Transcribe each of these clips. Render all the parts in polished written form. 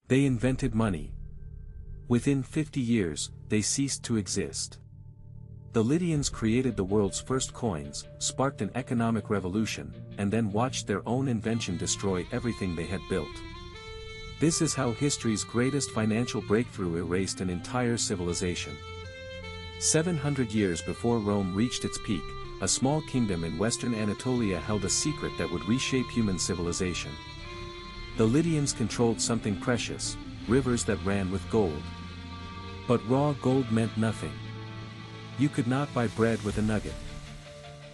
They invented money. Within 50 years, they ceased to exist. The Lydians created the world's first coins, sparked an economic revolution, and then watched their own invention destroy everything they had built. This is how history's greatest financial breakthrough erased an entire civilization. 700 years before Rome reached its peak, a small kingdom in western Anatolia held a secret that would reshape human civilization. The Lydians controlled something precious, rivers that ran with gold. But raw gold meant nothing. You could not buy bread with a nugget.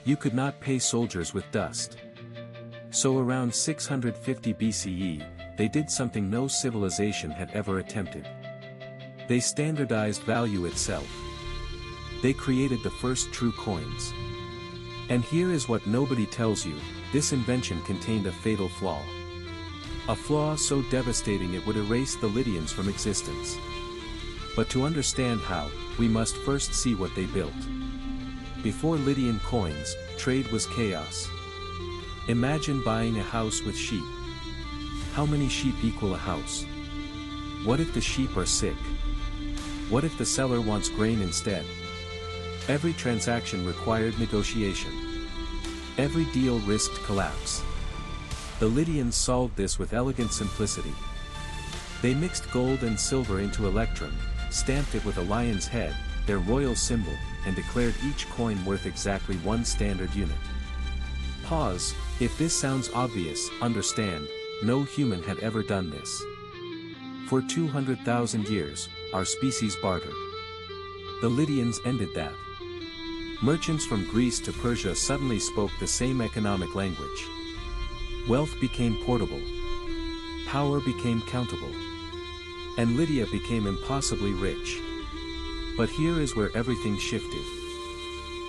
You could not pay soldiers with dust. So around 650 BCE, they did something no civilization had ever attempted. They standardized value itself. They created the first true coins. And here is what nobody tells you: this invention contained a fatal flaw. A flaw so devastating it would erase the Lydians from existence. But to understand how, we must first see what they built. Before Lydian coins, trade was chaos. Imagine buying a house with sheep. How many sheep equal a house? What if the sheep are sick? What if the seller wants grain instead? Every transaction required negotiation. Every deal risked collapse. The Lydians solved this with elegant simplicity. They mixed gold and silver into electrum, stamped it with a lion's head, their royal symbol, and declared each coin worth exactly one standard unit. Pause. If this sounds obvious, understand, no human had ever done this. For 200,000 years, our species bartered. The Lydians ended that. Merchants from Greece to Persia suddenly spoke the same economic language. Wealth became portable. Power became countable. And Lydia became impossibly rich. But here is where everything shifted.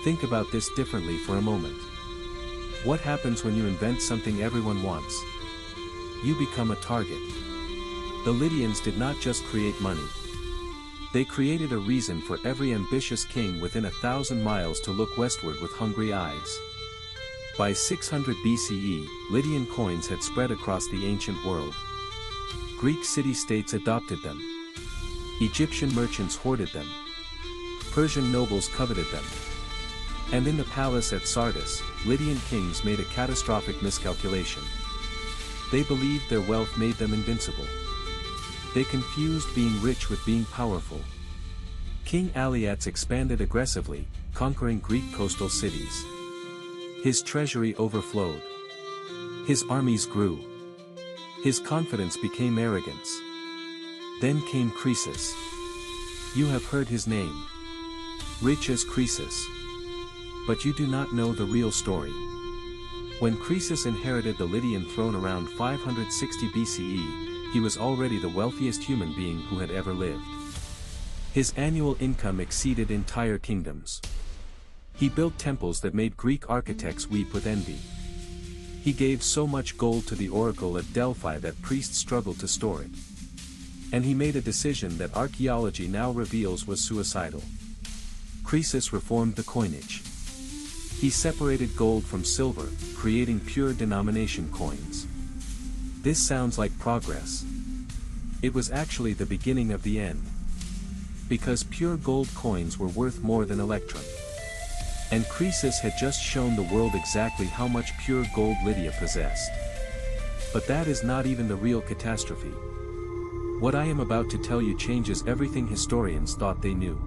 Think about this differently for a moment. What happens when you invent something everyone wants? You become a target. The Lydians did not just create money. They created a reason for every ambitious king within 1,000 miles to look westward with hungry eyes. By 600 BCE, Lydian coins had spread across the ancient world. Greek city-states adopted them. Egyptian merchants hoarded them. Persian nobles coveted them. And in the palace at Sardis, Lydian kings made a catastrophic miscalculation. They believed their wealth made them invincible. They confused being rich with being powerful. King Alyattes expanded aggressively, conquering Greek coastal cities. His treasury overflowed. His armies grew. His confidence became arrogance. Then came Croesus. You have heard his name. Richest Croesus. But you do not know the real story. When Croesus inherited the Lydian throne around 560 BCE, he was already the wealthiest human being who had ever lived. His annual income exceeded entire kingdoms. He built temples that made Greek architects weep with envy. He gave so much gold to the oracle at Delphi that priests struggled to store it. And he made a decision that archaeology now reveals was suicidal. Croesus reformed the coinage. He separated gold from silver, creating pure denomination coins. This sounds like progress. It was actually the beginning of the end. Because pure gold coins were worth more than electrum. And Croesus had just shown the world exactly how much pure gold Lydia possessed. But that is not even the real catastrophe. What I am about to tell you changes everything historians thought they knew.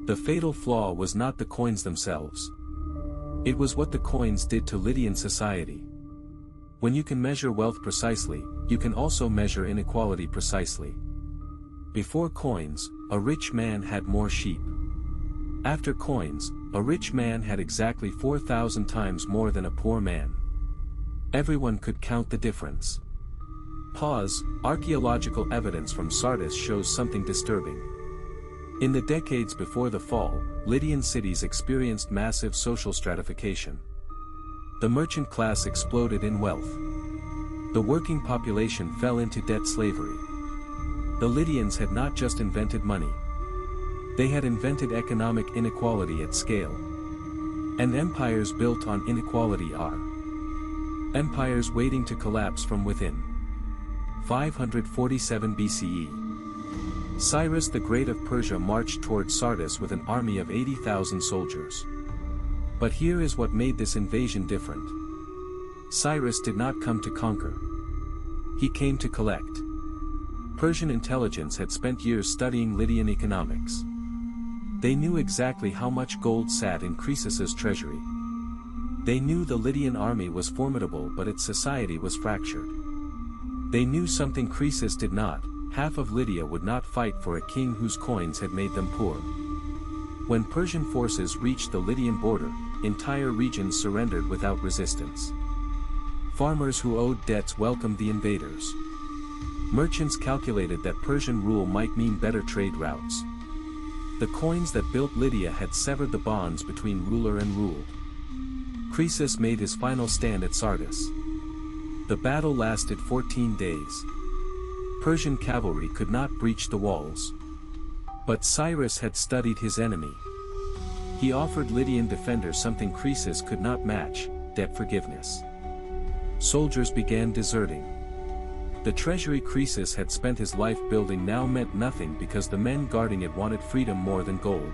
The fatal flaw was not the coins themselves. It was what the coins did to Lydian society. When you can measure wealth precisely, you can also measure inequality precisely. Before coins, a rich man had more sheep. After coins, a rich man had exactly 4,000 times more than a poor man. Everyone could count the difference. Pause. Archaeological evidence from Sardis shows something disturbing. In the decades before the fall, Lydian cities experienced massive social stratification. The merchant class exploded in wealth. The working population fell into debt slavery. The Lydians had not just invented money. They had invented economic inequality at scale. And empires built on inequality are empires waiting to collapse from within. 547 BCE. Cyrus the Great of Persia marched toward Sardis with an army of 80,000 soldiers. But here is what made this invasion different. Cyrus did not come to conquer. He came to collect. Persian intelligence had spent years studying Lydian economics. They knew exactly how much gold sat in Croesus's treasury. They knew the Lydian army was formidable, but its society was fractured. They knew something Croesus did not: half of Lydia would not fight for a king whose coins had made them poor. When Persian forces reached the Lydian border, entire regions surrendered without resistance. Farmers who owed debts welcomed the invaders. Merchants calculated that Persian rule might mean better trade routes. The coins that built Lydia had severed the bonds between ruler and ruled. Croesus made his final stand at Sardis. The battle lasted 14 days. Persian cavalry could not breach the walls. But Cyrus had studied his enemy. He offered Lydian defenders something Croesus could not match: debt forgiveness. Soldiers began deserting. The treasury Croesus had spent his life building now meant nothing because the men guarding it wanted freedom more than gold.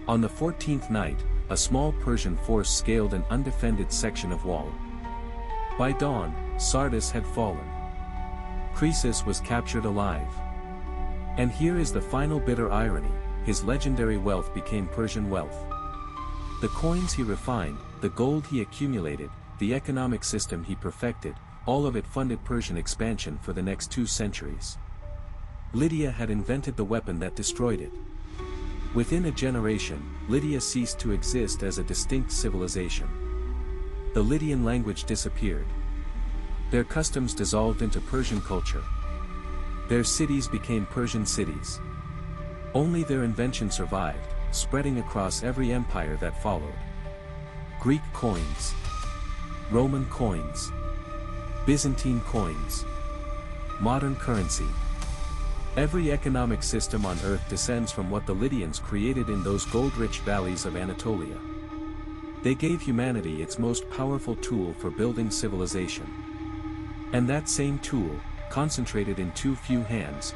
On the 14th night, a small Persian force scaled an undefended section of wall. By dawn, Sardis had fallen. Croesus was captured alive. And here is the final bitter irony: his legendary wealth became Persian wealth. The coins he refined, the gold he accumulated, the economic system he perfected, all of it funded Persian expansion for the next 2 centuries. Lydia had invented the weapon that destroyed it. Within a generation, Lydia ceased to exist as a distinct civilization. The Lydian language disappeared. Their customs dissolved into Persian culture. Their cities became Persian cities. Only their invention survived, spreading across every empire that followed. Greek coins, Roman coins, Byzantine coins, modern currency. Every economic system on earth descends from what the Lydians created in those gold-rich valleys of Anatolia. They gave humanity its most powerful tool for building civilization. And that same tool, concentrated in too few hands,